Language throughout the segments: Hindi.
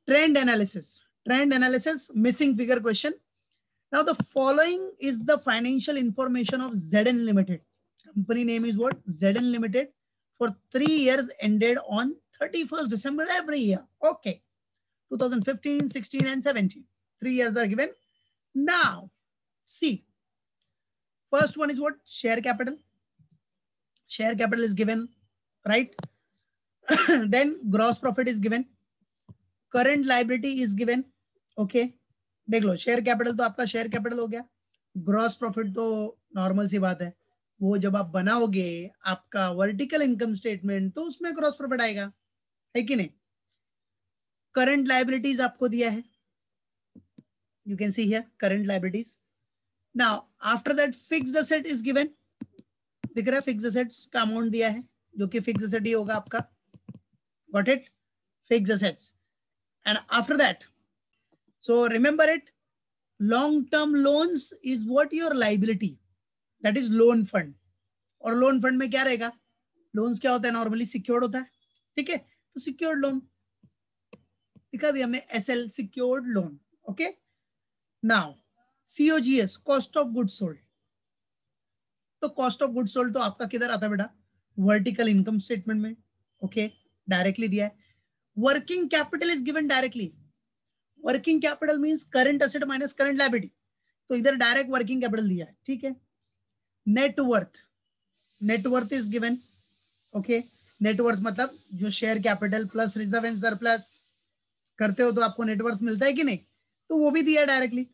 Trend analysis, missing figure question. Now the following is the financial information of ZN Limited. Company name is what? ZN Limited for 3 years ended on 31st December every year. Okay. 2015, 16 and 17. 3 years are given. Now, see. First one is what? Share capital. Share capital is given, right? Then gross profit is given. Current liability is given. Okay. देख लो शेयर कैपिटल तो आपका शेयर कैपिटल हो गया. ग्रॉस प्रॉफिट तो नॉर्मल सी बात है, वो जब आप बनाओगे आपका वर्टिकल इनकम स्टेटमेंट तो उसमें ग्रॉस प्रॉफिट आएगा, है कि नहीं. करंट लायबिलिटीज आपको दिया है, you can see here current liabilities. Now after that fixed asset is given. दिख रहा है फिक्स्ड एसेट्स का अमाउंट दिया है जो कि फिक्स्ड एसेट ही होगा आपका. Got it? Fixed assets. And after that, so remember it, long term loans is what? Your liability, that is loan fund. और लोन फंड में क्या रहेगा? लोन्स क्या होता है? नॉर्मली सिक्योर्ड होता है, ठीक है. तो सिक्योर्ड लोन दिखा दिया हमने, SL secured loan. Okay. Now COGS, cost of goods sold. तो कॉस्ट ऑफ गुड्स सोल्ड तो आपका किधर आता है बेटा? वर्टिकल इनकम स्टेटमेंट में. ओके, डायरेक्टली दिया है. Working capital is given directly. Working capital means current asset minus current liability, तो इधर डायरेक्ट वर्किंग कैपिटल दिया है, ठीक है. Net worth, net worth is given. Okay, net worth मतलब जो share capital plus reserve and surplus करते हो तो आपको नेटवर्थ मिलता है कि नहीं, तो वो भी दिया डायरेक्टली.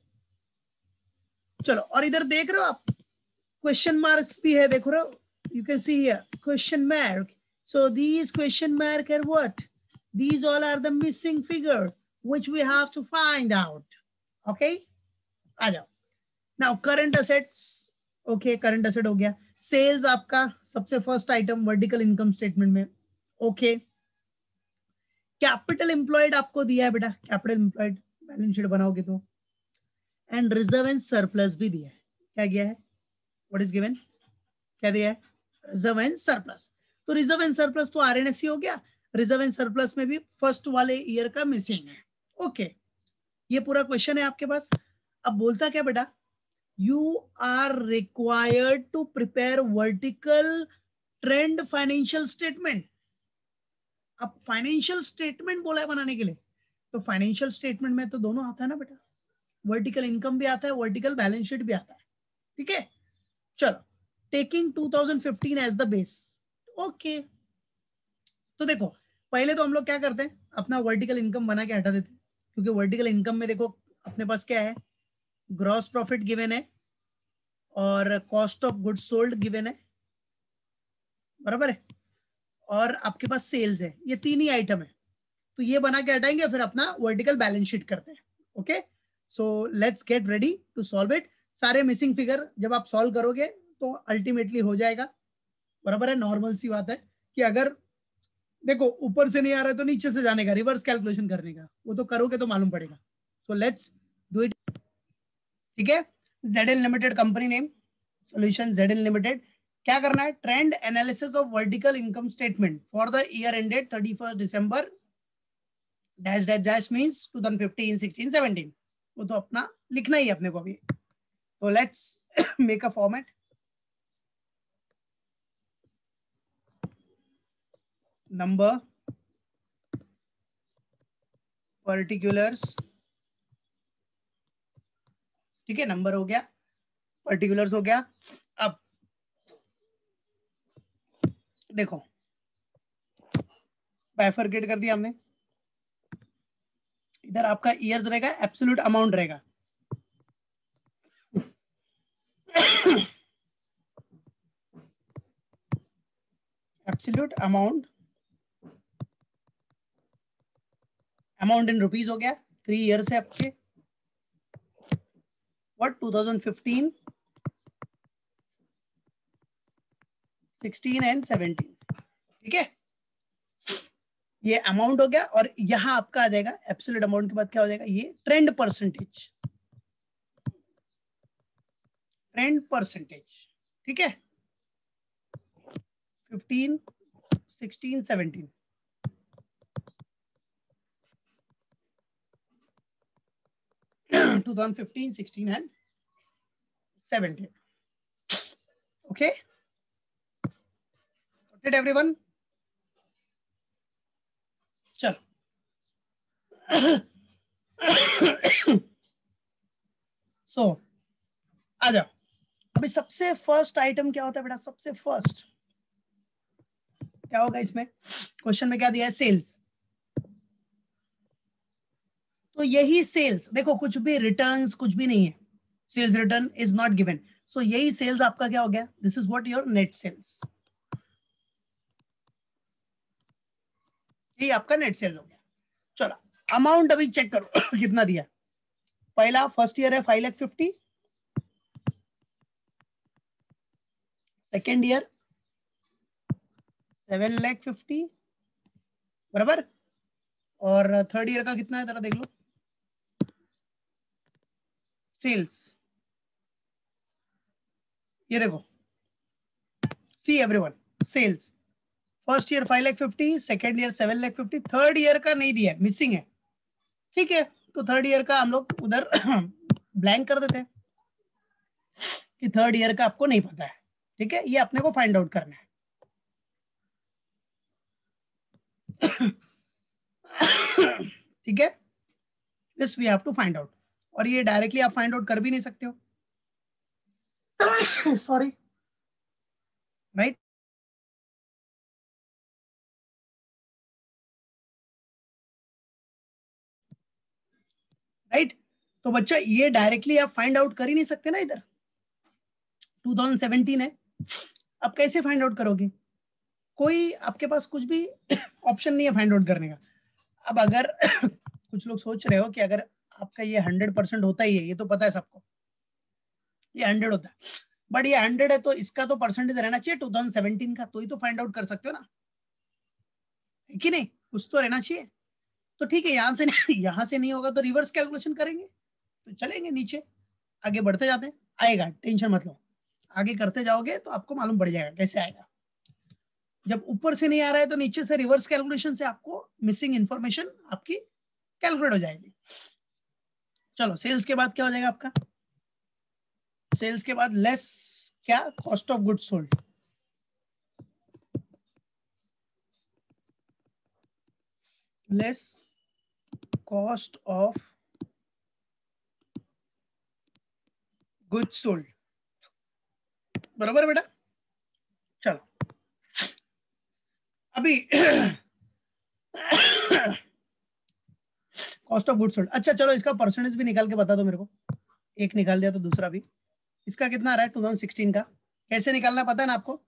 चलो, और इधर देख रहे हो आप क्वेश्चन मार्क्स भी है, देखो रहे हो, you can see here question mark. So these question mark are what? These all are the missing figure which we have to find out. Okay, आ जाओ. Now current assets. Okay, current asset हो गया. Sales आपका सबसे first item vertical income statement में. ओके. कैपिटल एम्प्लॉयड आपको दिया है बेटा, कैपिटल एम्प्लॉयड बैलेंस शीट बनाओगे तो. एंड रिजर्व एंड सरप्लस भी दिया है. क्या गया है? What is given? क्या दिया है? Reserve and surplus. तो रिजर्व एंड सरप्लस तो आरएनएससी हो गया. रिजर्व एंड सरप्लस में भी फर्स्ट वाले ईयर का मिसिंग है. ओके, ये पूरा क्वेश्चन है आपके पास. अब बोलता क्या बेटा? You are required to prepare vertical trend financial statement. अब फाइनेंशियल स्टेटमेंट बोला है बनाने के लिए, तो फाइनेंशियल स्टेटमेंट में तो दोनों आता है ना बेटा, वर्टिकल इनकम भी आता है, वर्टिकल बैलेंस शीट भी आता है, ठीक है. चलो, taking 2015 as the base. Okay, तो देखो पहले तो हम लोग क्या करते हैं, अपना वर्टिकल इनकम बना के हटा देते हैं, क्योंकि वर्टिकल इनकम में देखो अपने पास क्या है? ग्रॉस प्रॉफिट गिवन है और cost of goods sold given है, बराबर है, और आपके पास सेल्स है. ये तीन ही आइटम है, तो ये बना के हटाएंगे, फिर अपना वर्टिकल बैलेंस शीट करते हैं. Okay, so let's get ready to solve it. सारे मिसिंग फिगर जब आप सॉल्व करोगे तो अल्टीमेटली हो जाएगा, बराबर है. नॉर्मल सी बात है कि अगर देखो ऊपर से नहीं आ रहा है तो नीचे से जाने का, रिवर्स कैलकुलेशन करने का, वो तो करोगे तो मालूम पड़ेगा. So let's do it. ठीक है. ZN limited company name, solution ZN limited. क्या करना है? Trend analysis of vertical income statement for the year ended 31st December dash dash dash means 2015, 16, 17. वो तो अपना लिखना ही है अपने को अभी. तो let's make a format. Number, particulars, ठीक है, नंबर हो गया, पर्टिकुलर्स हो गया. अब देखो बाइफरकेट कर दिया हमने. इधर आपका ईयर्स रहेगा, एब्सोल्यूट अमाउंट रहेगा. Absolute amount, amount in rupees हो गया. 3 ईयर्स है आपके. व्हाट? 2015, 16 एंड 17. ठीक है, ये अमाउंट हो गया. और यहां आपका आ जाएगा एब्सोल्यूट अमाउंट के बाद क्या हो जाएगा? ये ट्रेंड परसेंटेज, ट्रेंड परसेंटेज. ठीक है, 15, 16, 17. 2015, 16 and 17. Okay, got it everyone? चलो सो आ जाओ। अभी सबसे फर्स्ट आइटम क्या होता है बेटा? सबसे फर्स्ट क्या होगा इसमें? क्वेश्चन में क्या दिया है? सेल्स। तो यही सेल्स, देखो कुछ भी रिटर्न्स कुछ भी नहीं है, sales return is not given, so यही सेल्स आपका क्या हो गया? This is what your net sales, यही आपका नेट सेल्स हो गया। चलो अमाउंट अभी चेक करो कितना दिया। पहला फर्स्ट ईयर है 5,50,000, सेकेंड ईयर 7,50,000 बराबर, और थर्ड ईयर का कितना है जरा देख लो। सेल्स ये देखो, see everyone, sales first year 5,50,000, second year 7,50,000, third year का नहीं दिया है, मिसिंग है। ठीक है, तो थर्ड ईयर का हम लोग उधर ब्लैंक कर देते हैं कि थर्ड ईयर का आपको नहीं पता है। ठीक है, ये अपने को फाइंड आउट करना है। ठीक है, this we have to find out, और ये डायरेक्टली आप फाइंड आउट कर भी नहीं सकते हो, सॉरी, राइट? राइट, तो बच्चा ये डायरेक्टली आप फाइंड आउट कर ही नहीं सकते ना, इधर 2017 है, अब कैसे फाइंड आउट करोगे? कोई आपके पास कुछ भी ऑप्शन नहीं है फाइंड आउट करने का। अब अगर कुछ लोग सोच रहे हो कि अगर आपका ये 100% होता ही है, ये तो पता है सबको, ये 100 होता है, बट ये 100 है तो इसका तो परसेंटेज रहना चाहिए 2017 का, तो ही तो फाइंड आउट कर सकते हो ना, है कि नहीं? कुछ तो रहना चाहिए। तो ठीक है, यहाँ से नहीं, यहाँ से नहीं होगा तो रिवर्स कैलकुलेशन करेंगे, तो चलेंगे नीचे, आगे बढ़ते जाते हैं, आएगा, टेंशन मत लो, आगे करते जाओगे तो आपको मालूम पड़ जाएगा कैसे आएगा। जब ऊपर से नहीं आ रहा है तो नीचे से रिवर्स कैलकुलेशन से आपको मिसिंग इंफॉर्मेशन आपकी कैलकुलेट हो जाएगी। चलो सेल्स के बाद क्या हो जाएगा आपका? सेल्स के बाद लेस क्या? Cost of goods sold, less cost of goods sold, बराबर बेटा? चलो अभी कॉस्ट ऑफ गुड्स सोल्ड, अच्छा चलो इसका परसेंटेज भी निकाल के बता दो मेरे को, एक निकाल दिया तो दूसरा भी, इसका कितना आ रहा है 2016 का? कैसे निकालना पता है ना आपको?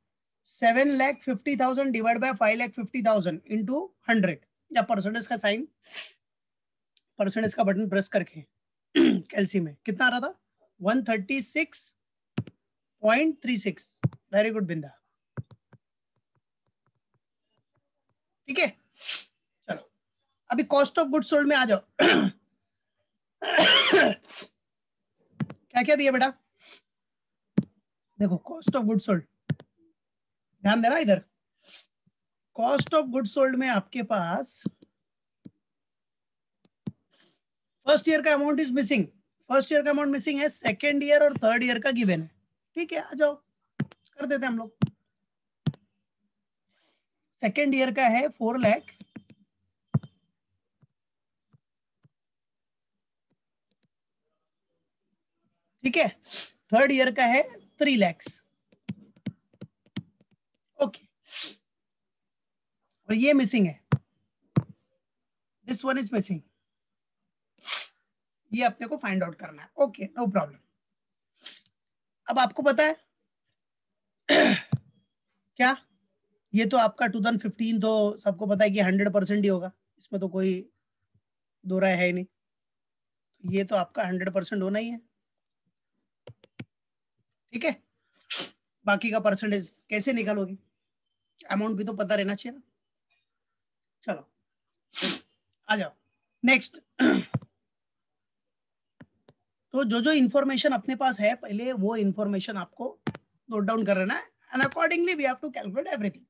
7,50,000 डिवाइड बाय 5,50,000 इंटू 100, या परसेंटेज का साइन, परसेंटेज का बटन प्रेस करके कैलसी में कितना आ रहा था? 136.36। वेरी गुड बिंदा, ठीक है। चलो अभी कॉस्ट ऑफ गुड्स सोल्ड में आ जाओ। क्या क्या दिया बेटा? देखो कॉस्ट ऑफ गुड्स सोल्ड, ध्यान देना इधर, कॉस्ट ऑफ गुड्स सोल्ड में आपके पास फर्स्ट ईयर का amount is missing, first year का अमाउंट मिसिंग है, सेकेंड ईयर और थर्ड ईयर का गिवन है। ठीक है, आ जाओ कर देते हैं हम लोग। सेकेंड ईयर का है 4 लाख, ठीक है, थर्ड ईयर का है 3 lakhs, ओके, और ये मिसिंग है, दिस वन इज मिसिंग, ये अपने को फाइंड आउट करना है। Okay no problem. अब आपको पता है क्या, ये तो आपका 2015 तो सबको पता है कि 100% ही होगा, इसमें तो कोई दो राय है ही नहीं, तो ये तो आपका 100% होना ही है। ठीक है, बाकी का परसेंटेज कैसे निकालोगे? अमाउंट भी तो पता रहना चाहिए ना। चलो आ जाओ नेक्स्ट। तो जो जो इंफॉर्मेशन अपने पास है पहले वो इंफॉर्मेशन आपको नोट डाउन कर लेना है, and accordingly we have to calculate everything.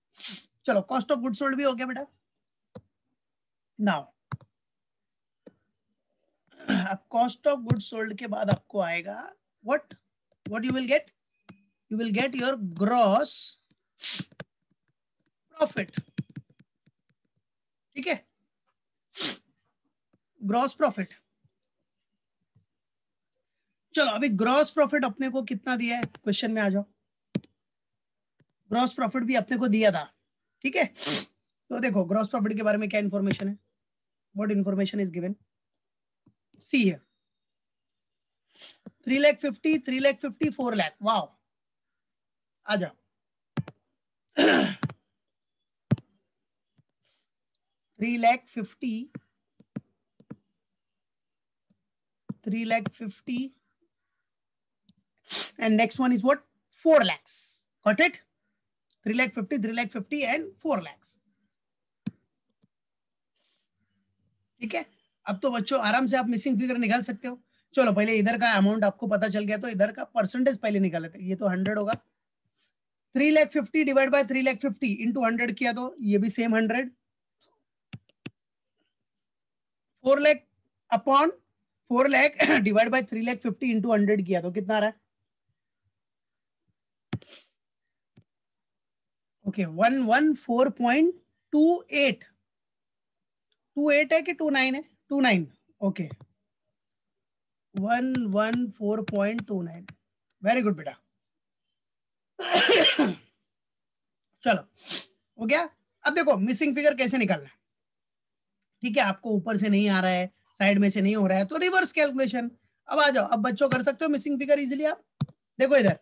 चलो कॉस्ट ऑफ गुड्स सोल्ड भी हो गया बेटा। नाउ अब कॉस्ट ऑफ गुड्स सोल्ड के बाद आपको आएगा what you will get, you will get your gross profit. ठीक है, ग्रॉस प्रॉफिट। चलो अभी ग्रॉस प्रॉफिट अपने को कितना दिया है, क्वेश्चन में आ जाओ। ग्रॉस प्रॉफिट भी अपने को दिया था, ठीक है। तो देखो ग्रॉस प्रॉफिट के बारे में क्या इंफॉर्मेशन है, व्हाट इंफॉर्मेशन इज गिवन, सी है 3,50,000, 3,50,000, 4 लाख, वाओ। आ जाओ 3,50,000, 3,50,000 and next one is what, 4 lakhs, got it, 3,50,000, 3,50,000 and 4 lakhs। ठीक है, अब तो बच्चों आराम से आप मिसिंग फिगर निकाल सकते हो। चलो पहले इधर का अमाउंट आपको पता चल गया तो इधर का परसेंटेज पहले निकाले थे, ये तो 100 होगा। 3,50,000 डिवाइड बाय 3,50,000 इंटू 100 किया तो ये भी same 100। 4 lakh upon 4 lakh divide bye 3,50,000 into 100 किया तो कितना आ रहा है, ओके 114.28, 28 है कि 29 है, 29, ओके 114.29, वेरी गुड बेटा। चलो हो गया। अब देखो मिसिंग फिगर कैसे निकालना है, ठीक है, आपको ऊपर से नहीं आ रहा है, साइड में से नहीं हो रहा है तो रिवर्स कैलकुलेशन। अब आ जाओ, अब बच्चों कर सकते हो मिसिंग फिगर इजीली। आप देखो इधर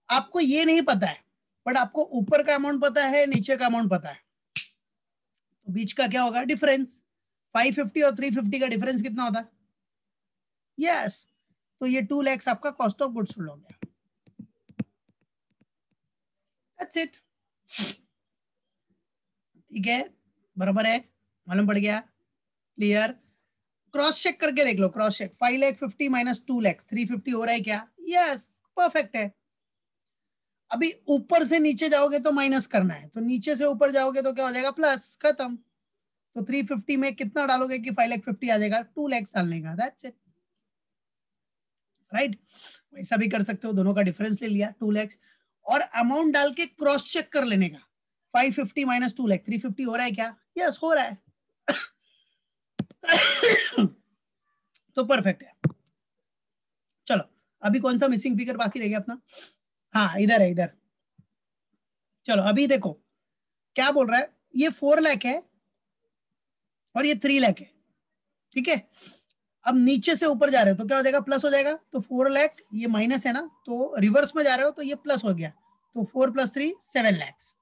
आपको ये नहीं पता है बट आपको ऊपर का अमाउंट पता है, नीचे का अमाउंट पता है, तो बीच का क्या होगा डिफरेंस। 550 और 350 का डिफरेंस कितना होता है, यस, तो ये 2 lakhs आपका कॉस्ट ऑफ गुड्स सोल्ड हो गया, दैट्स इट। ठीक है, बराबर है, मालूम पड़ गया, क्लियर। क्रॉस चेक करके देख लो, क्रॉस चेक 5,50,000 माइनस 2 lakhs 350 हो रहा है क्या, यस परफेक्ट है। अभी ऊपर से नीचे जाओगे तो माइनस करना है, तो नीचे से ऊपर जाओगे तो क्या हो जाएगा प्लस, खत्म। तो 350 में कितना डालोगे कि 5,50,000 आ जाएगा, 2 lakhs डालने का, दैट्स इट, राइट। वैसा भी कर सकते हो, दोनों का डिफरेंस ले लिया 2 lakhs और अमाउंट डाल के क्रॉस चेक कर लेने का, 550 माइनस 2 लाख 350 हो रहा है क्या, यस हो रहा है। तो परफेक्ट है। चलो अभी कौन सा मिसिंग फिगर बाकी रह गया अपना, हाँ इधर है, इधर। चलो अभी देखो क्या बोल रहा है, ये 4 लाख है और ये 3 लाख है, ठीक है। अब नीचे से ऊपर जा रहे हो तो क्या हो जाएगा, प्लस हो जाएगा, तो 4 लाख ये माइनस है ना, तो रिवर्स में जा रहे हो तो ये प्लस हो गया, तो 4 + 3 7 lakhs।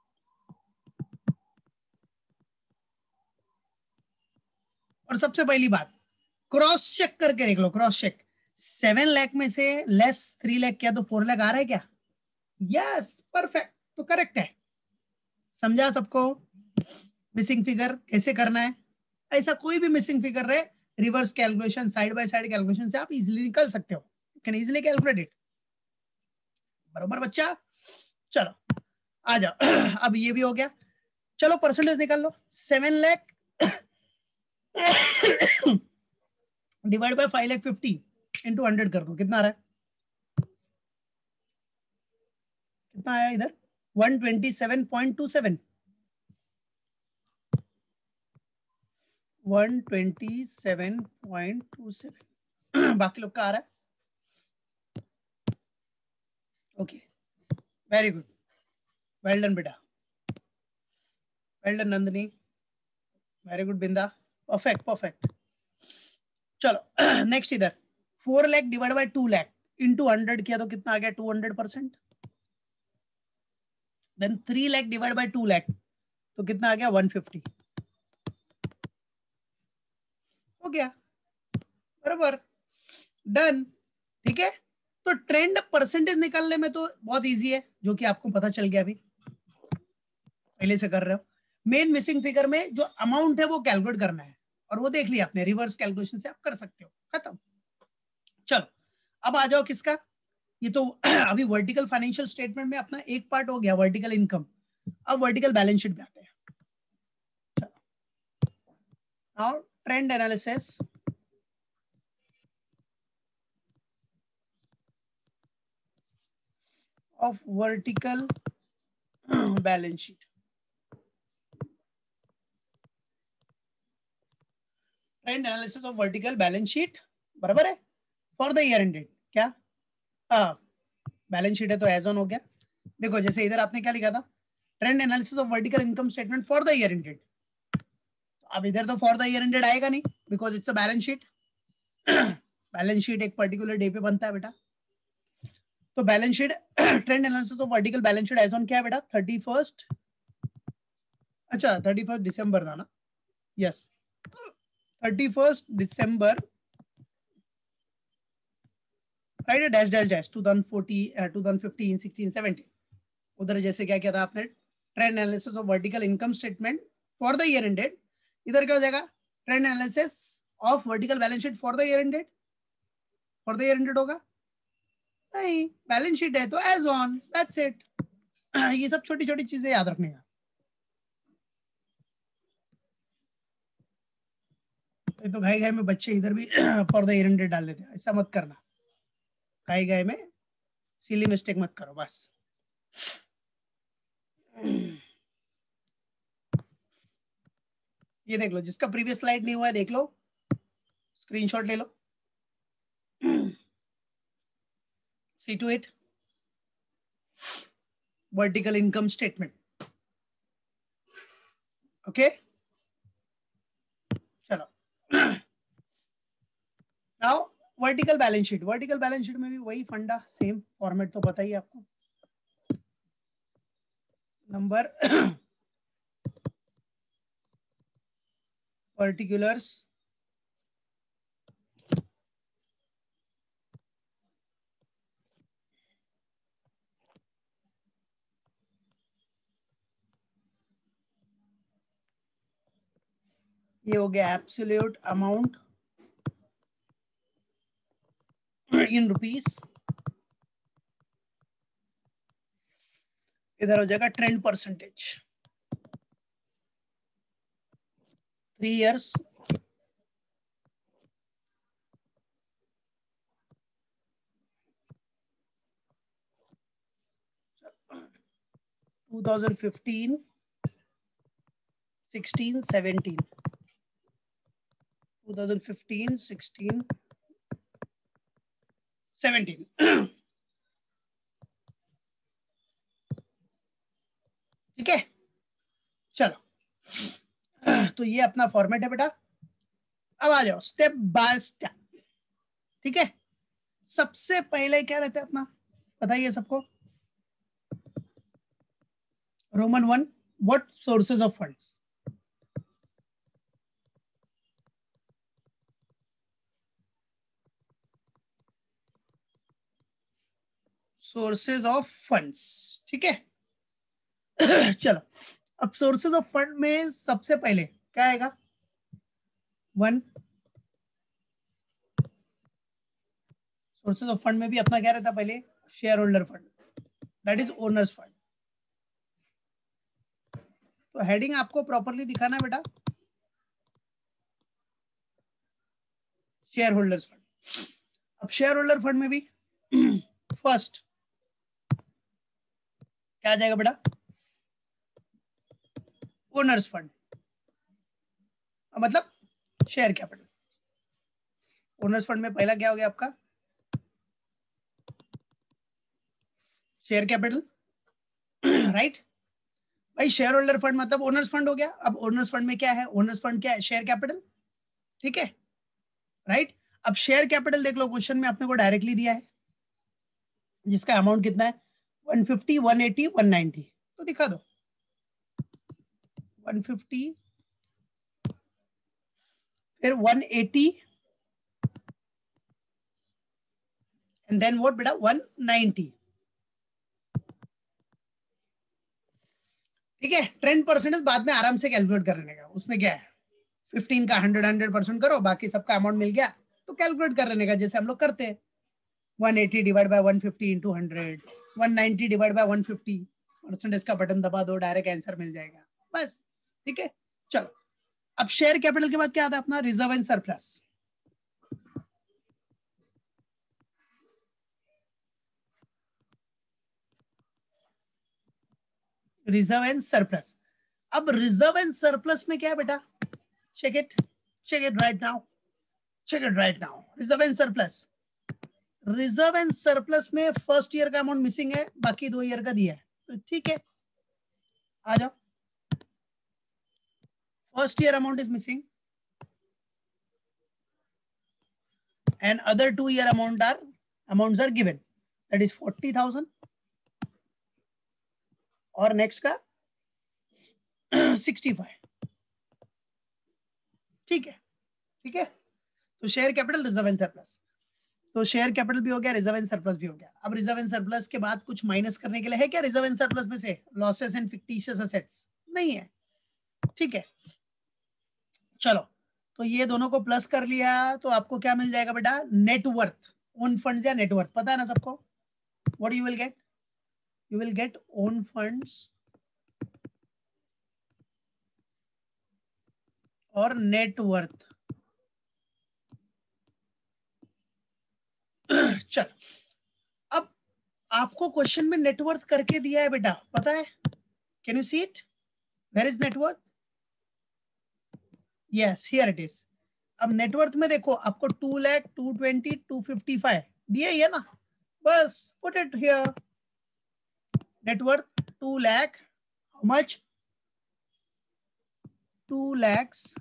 और सबसे पहली बात क्रॉस चेक करके देख लो, क्रॉस चेक 7 लाख में से लेस 3 लाख किया तो 4 लाख आ रहा है क्या, यस परफेक्ट, तो करेक्ट है। समझा सबको मिसिंग फिगर कैसे करना है, ऐसा कोई भी मिसिंग फिगर रहे, reverse calculation side by side calculation से आप इजीली निकाल सकते हो, कैन इजीली कैलकुलेट इट, बरोबर बच्चा। चलो आ जाओ अब ये भी हो गया, चलो परसेंटेज निकाल लो, 7 लाख डिवाइड बाय 5,50,000 इंटू 100 कर दो, कितना आ रहा है, कितना आया इधर 127.27, 127.27 बाकी लोग का आ रहा है, okay very good, well done बेटा, well done Nandini, very good Binda, perfect perfect. चलो नेक्स्ट इधर 4 lakh divide by 2 lakh into 100 किया तो कितना आ गया 200%। Then 3 lakh divide by 2 lakh तो कितना आ गया 150, हो गया बराबर, डन। ठीक है, तो ट्रेंड परसेंटेज निकालने में तो बहुत इजी है, जो कि आपको पता चल गया, अभी पहले से कर रहे हो। मेन मिसिंग फिगर में जो अमाउंट है वो कैलकुलेट करना है, और वो देख लिया आपने, रिवर्स कैलकुलेशन से आप कर सकते हो, खत्म। चलो अब आ जाओ किसका, ये तो अभी वर्टिकल फाइनेंशियल स्टेटमेंट में अपना एक पार्ट हो गया, वर्टिकल इनकम। अब वर्टिकल बैलेंस शीट पे आते हैं। Now trend analysis, of vertical balance sheet. Trend analysis of vertical balance sheet बराबर है for the year ended. क्या बैलेंस शीट है तो एज ऑन हो गया. देखो जैसे इधर आपने क्या लिखा था, trend analysis of vertical income statement for the year ended. अब इधर तो फॉर द ईयर एंडेड आएगा नहीं because it's a balance sheet. Balance sheet एक पर्टिकुलर डे पे बनता है बेटा. तो balance sheet trend analysis of vertical balance sheet as on क्या है बेटा 31st. अच्छा 31st दिसंबर था ना. Yes 31st December right. Dash dash dash 2014 2015 16 17. उधर जैसे क्या किया था आपने trend analysis of vertical income statement for the year ended. इधर क्या हो जाएगा trend analysis of vertical balance sheet for the year ended. For the year ended होगा नहीं, बैलेंस शीट है तो एज ऑन. That's it. ये सब छोटी छोटी चीजें याद रखने का. तो घाई घाई में बच्चे इधर भी फॉर द ईयर एंडेड डाल देते हैं. ऐसा मत करना. घाई घाई में सिली मिस्टेक मत करो बस. ये देख लो जिसका प्रीवियस स्लाइड नहीं हुआ है देख लो, स्क्रीनशॉट ले लो. See to it. Vertical income statement. Okay चलो. Now vertical balance sheet. Vertical balance sheet में भी वही फंडा सेम फॉर्मेट तो पता ही आपको. नंबर पर्टिकुलर्स ये हो गया एब्सोल्यूट अमाउंट इन रुपीस. इधर हो जाएगा ट्रेंड परसेंटेज 3 years. टू 2015 16 17 2015 16 17. ठीक है चलो. तो ये अपना फॉर्मेट है बेटा. अब आ जाओ स्टेप बाय स्टेप. ठीक है. सबसे पहले क्या रहता है अपना बताइए सबको. Roman 1 what sources of funds. Sources of funds. ठीक है. चलो अब सोर्सेज ऑफ फंड में सबसे पहले क्या आएगा 1. सोर्सेज ऑफ फंड में भी अपना क्या रहता पहले share holder fund that is owner's fund. तो हेडिंग आपको प्रॉपरली दिखाना है बेटा शेयर होल्डर्स फंड. अब शेयर होल्डर फंड में भी फर्स्ट क्या आ जाएगा बेटा ओनर्स फंड. मतलब शेयर कैपिटल. ओनर्स फंड में पहला क्या हो गया आपका शेयर कैपिटल. राइट भाई शेयर होल्डर फंड मतलब ओनर्स फंड हो गया. अब ओनर्स फंड में क्या है ओनर्स फंड क्या है शेयर कैपिटल. ठीक है राइट. अब शेयर कैपिटल देख लो क्वेश्चन में आपने को डायरेक्टली दिया है जिसका अमाउंट कितना है 150 180 190. तो दिखा दो 150 फिर 180 एंड देन व्हाट बेटा 190. ठीक है. ट्रेंड परसेंटेज बाद में आराम से कैलकुलेट करने का. उसमें क्या है 15 का 100% करो बाकी सबका अमाउंट मिल गया तो कैलकुलेट कर लेने का जैसे हम लोग करते हैं. 180 divide by 150 into 100 190 divide by 150 percentage का बटन दबा दो डायरेक्ट आंसर मिल जाएगा बस. ठीक है चलो. अब शेयर कैपिटल के बाद क्या आता है अपना reserve and surplus. Reserve and surplus. अब रिजर्व एंड सरप्लस में क्या है बेटा, check it right now, check it right now. Reserve and surplus, reserve and surplus में फर्स्ट ईयर का अमाउंट मिसिंग है, बाकी 2 ईयर का दिया है, तो ठीक है आ जाओ। First year amount is missing and other 2 year amounts are given, that is 40,000 और नेक्स्ट का 65। ठीक है। तो share capital, reserve and surplus, तो शेयर कैपिटल भी हो गया, रिजर्व एंड सरप्लस भी हो गया। अब रिजर्व एंड सरप्लस के बाद कुछ माइनस करने के लिए है क्या रिजर्व एंड सरप्लस में से? लॉसेस एंड फिक्टिशियस असेट्स नहीं है। ठीक है, चलो तो ये दोनों को प्लस कर लिया तो आपको क्या मिल जाएगा बेटा, नेटवर्थ। ओन फंड्स या नेटवर्थ पता है ना सबको, what you will get, you will get own funds और नेटवर्थ। चल अब आपको क्वेश्चन में नेटवर्थ करके दिया है बेटा, पता है, can you see it, where is net worth, yes here it is. अब नेटवर्थ में देखो आपको 2 लाख 220 255 दिए ही है ना, बस put it here. Net worth 2 lakh, how much, 2 lakhs,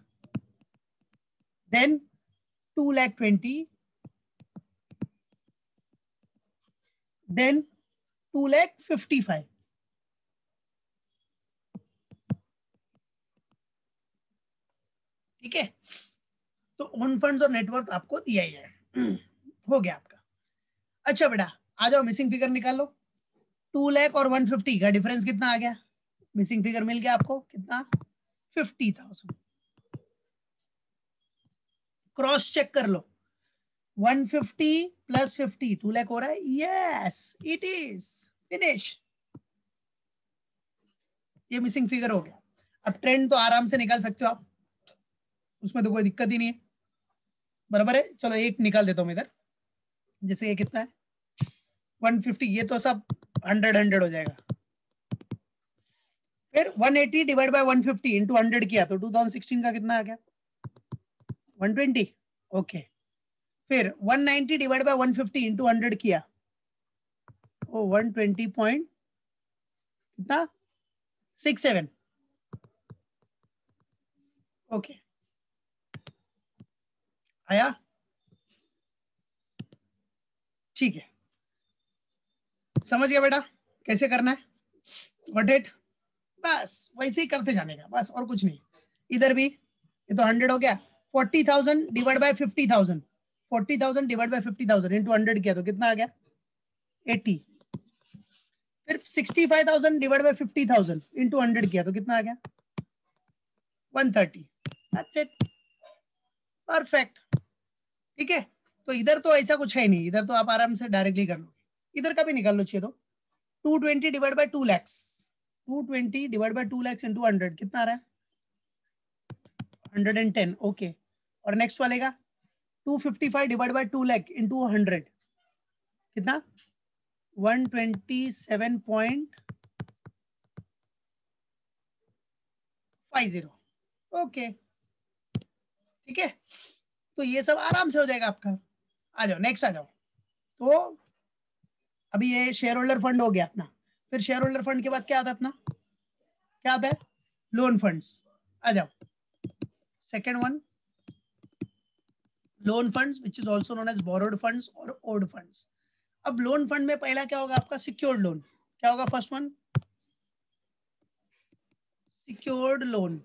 then 2 lakh 20, then 2 lakh 55। ठीक है, तो ओन फंड्स और नेटवर्थ आपको दिया ही है, हो गया आपका। अच्छा बेटा आ जाओ, मिसिंग फिगर निकाल लो। 2 लाख और 150 का डिफरेंस कितना आ गया, मिसिंग फिगर मिल गया आपको कितना, 50,000। क्रॉस चेक कर लो, 150 प्लस 50 2 लाख हो रहा है, यस इट इज फिनिश। ये मिसिंग फिगर हो गया। अब ट्रेंड तो आराम से निकाल सकते हो आप, उसमें तो कोई दिक्कत ही नहीं है, बराबर है। चलो एक निकाल देता हूं इधर, जैसे ये कितना है 150, ये तो सब 100 हो जाएगा। फिर 180 डिवाइड बाय 150 इंटू 100 किया तो 2016 का कितना आ गया 120, ओके। फिर 190 डिवाइड बाय 150 इंटू 100 किया, ओ 120 पॉइंट कितना 67, ओके आया, ठीक है। समझ गया बेटा कैसे करना है, गॉट इट, बस वैसे ही करते जाने का, बस और कुछ नहीं। इधर भी ये तो 100 हो गया, 40,000 divide by 50,000, 40,000 divide by 50,000 into 100 किया तो कितना आ गया 80। फिर 65,000 डिवाइड बाय 50,000 इंटू 100 किया तो कितना आ गया 130। That's it, perfect. ठीक है, तो इधर तो ऐसा कुछ है नहीं, इधर तो आप आराम से डायरेक्टली कर लोगे। इधर का भी निकाल लो चाहिए तो 220 divide by 2 lakhs, 220 divide by 2 lakhs into 100 कितना आ रहा है 110, ओके। और नेक्स्ट वाले का 255 डिवाइड बाय 2 lakh इंटू 100 कितना 127.50, ओके। ठीक है, तो ये सब आराम से हो जाएगा आपका। आ जाओ नेक्स्ट आ जाओ। तो अभी ये शेयर होल्डर फंड हो गया अपना, फिर शेयर होल्डर फंड के बाद क्या आता है अपना, क्या आता है लोन फंड्स। आ जाओ second one, loan funds which is also known as borrowed funds और ओड फंड्स। अब लोन फंड में पहला क्या होगा आपका सिक्योर्ड लोन, क्या होगा फर्स्ट वन सिक्योर्ड लोन,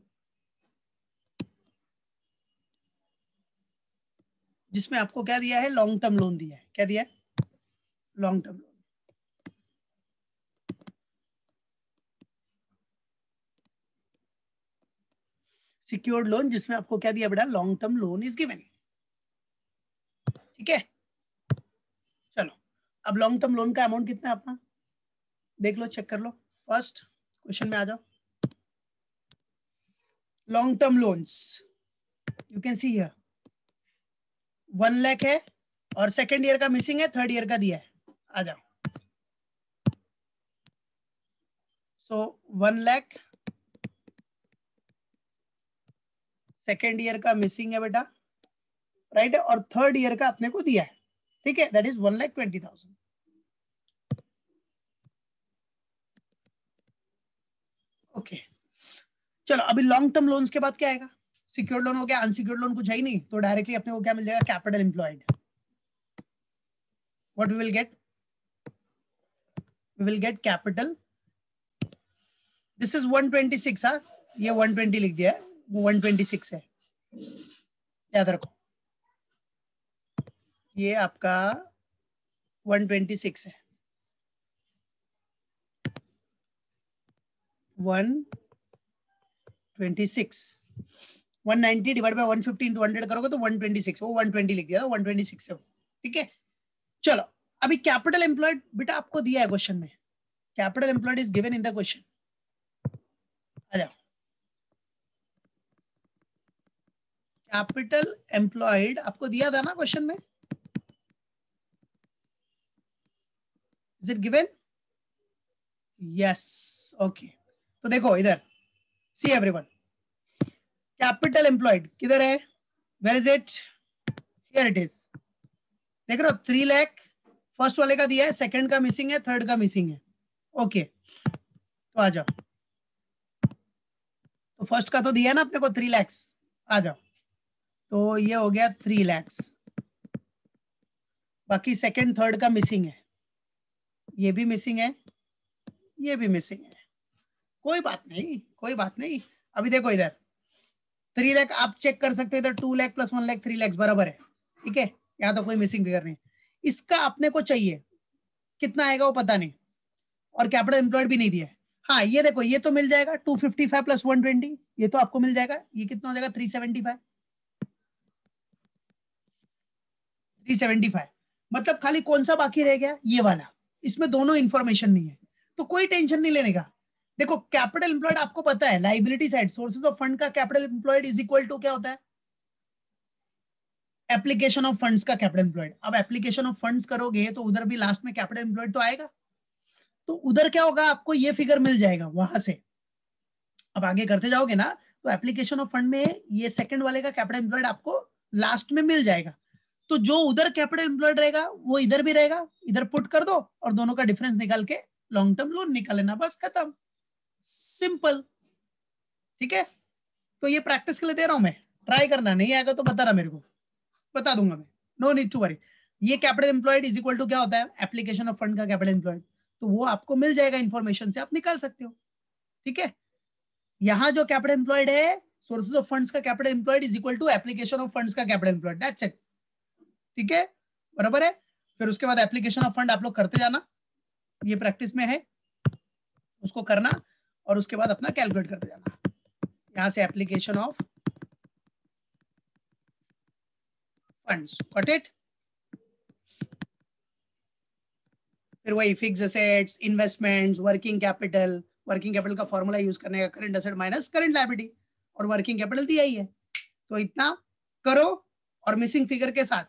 जिसमें आपको क्या दिया है लॉन्ग टर्म लोन दिया है, क्या दिया है long term loan. Secured loan जिसमें आपको क्या दिया बेटा long term loan is given, ठीक है। चलो अब लॉन्ग टर्म लोन का अमाउंट कितना है अपना देख लो, चेक कर लो, फर्स्ट क्वेश्चन में आ जाओ। Long term loans you can see here 1 lakh है और सेकेंड ईयर का मिसिंग है, थर्ड ईयर का दिया है। आ जाओ सो 1 लाख सेकेंड ईयर का मिसिंग है बेटा, राइट है, और थर्ड ईयर का अपने को दिया है, ठीक है, दैट इज 1,20,000। ओके, चलो अभी लॉन्ग टर्म लोन्स के बाद क्या आएगा? सिक्योर्ड लोन हो गया, अनसिक्योर्ड लोन कुछ है ही नहीं, तो डायरेक्टली अपने को क्या मिल जाएगा? Capital employed. What we will get? We will get capital, this is 126, हाँ, ये 120 लिख दिया है, वो 126 है, याद रखो, ये आपका 126 है, 126, 190 डिवाइड बाय 150 इंटू 100 करोगे तो 126, वो 120 लिख दिया, 126 है वो, ठीक है। चलो अभी कैपिटल एम्प्लॉयड बेटा आपको दिया है क्वेश्चन में, capital employed is given in the question, आ जाओ। कैपिटल एम्प्लॉयड आपको दिया था ना क्वेश्चन में, is it given? Yes, okay, तो देखो इधर, सी एवरीवन, कैपिटल एम्प्लॉयड किधर है? Where is it? Here it is, देख रहे हो 3 लाख फर्स्ट वाले का दिया है, सेकंड का मिसिंग है, थर्ड का मिसिंग है, ओके, तो आ जाओ, तो फर्स्ट का तो दिया है ना अपने को 3 लाख, आ जाओ, तो ये हो गया 3 लाख, बाकी सेकंड थर्ड का मिसिंग है, ये भी मिसिंग है, ये भी मिसिंग है, कोई बात नहीं, कोई बात नहीं। अभी देखो इधर 3 लाख आप चेक कर सकते हो, इधर 2 लाख प्लस 1 लाख 3 लाख बराबर है, ठीक है, यहाँ तो कोई मिसिंग फिगर नहीं। इसका अपने को चाहिए कितना आएगा वो पता नहीं, और कैपिटल एम्प्लॉयड भी नहीं दिया है। हाँ ये देखो, ये तो मिल जाएगा 255 प्लस 120, ये तो आपको मिल जाएगा, ये कितना हो जाएगा? 375, 375, मतलब खाली कौन सा बाकी रह गया? ये वाला, इसमें दोनों इंफॉर्मेशन नहीं है, तो कोई टेंशन नहीं लेने का। देखो कैपिटल एम्प्लॉयड आपको पता है, liability side sources of fund का capital employed is equal to क्या होता है? एप्लीकेशन ऑफ फंड्स का कैपिटल एम्प्लॉयड। अब एप्लीकेशन ऑफ फंड्स करोगे तो उधर भी लास्ट में कैपिटल एम्प्लॉयड तो आएगा, तो उधर क्या होगा? आपको ये फिगर मिल जाएगा वहां से। अब आगे करते जाओगे ना, तो एप्लीकेशन ऑफ फंड में ये सेकंड वाले का कैपिटल एम्प्लॉयड आपको लास्ट में मिल जाएगा, तो जो उधर कैपिटल एम्प्लॉयड रहेगा वो इधर भी रहेगा, इधर पुट कर दो और दोनों का डिफरेंस निकाल के लॉन्ग टर्म लोन निकाल लेना, बस खत्म, सिंपल, ठीक है। तो ये प्रैक्टिस के लिए दे रहा हूं मैं, ट्राई करना, नहीं आएगा तो बता रहा, मेरे को बता दूंगा मैं, नो नीड टू वरी। ये capital employed is equal to क्या होता है? एप्लीकेशन ऑफ फंड का कैपिटल एम्प्लॉयड, तो वो आपको मिल जाएगा, इंफॉर्मेशन से आप निकाल सकते हो, ठीक है। यहां जो कैपिटल एम्प्लॉयड है, सोर्सेज ऑफ फंड्स का capital employed is equal to application of funds का कैपिटल एम्प्लॉयड, दैट्स इट, ठीक है, बराबर है। फिर उसके बाद एप्लीकेशन ऑफ फंड आप लोग करते जाना, ये प्रैक्टिस में है, उसको करना और उसके बाद अपना कैलकुलेट करते जाना, यहां से application of funds, got it. फिर वही fix assets, investments, working capital का फॉर्मूला यूज करने का, current asset minus current liability, और वर्किंग कैपिटल दिया ही है, तो इतना करो और मिसिंग फिगर के साथ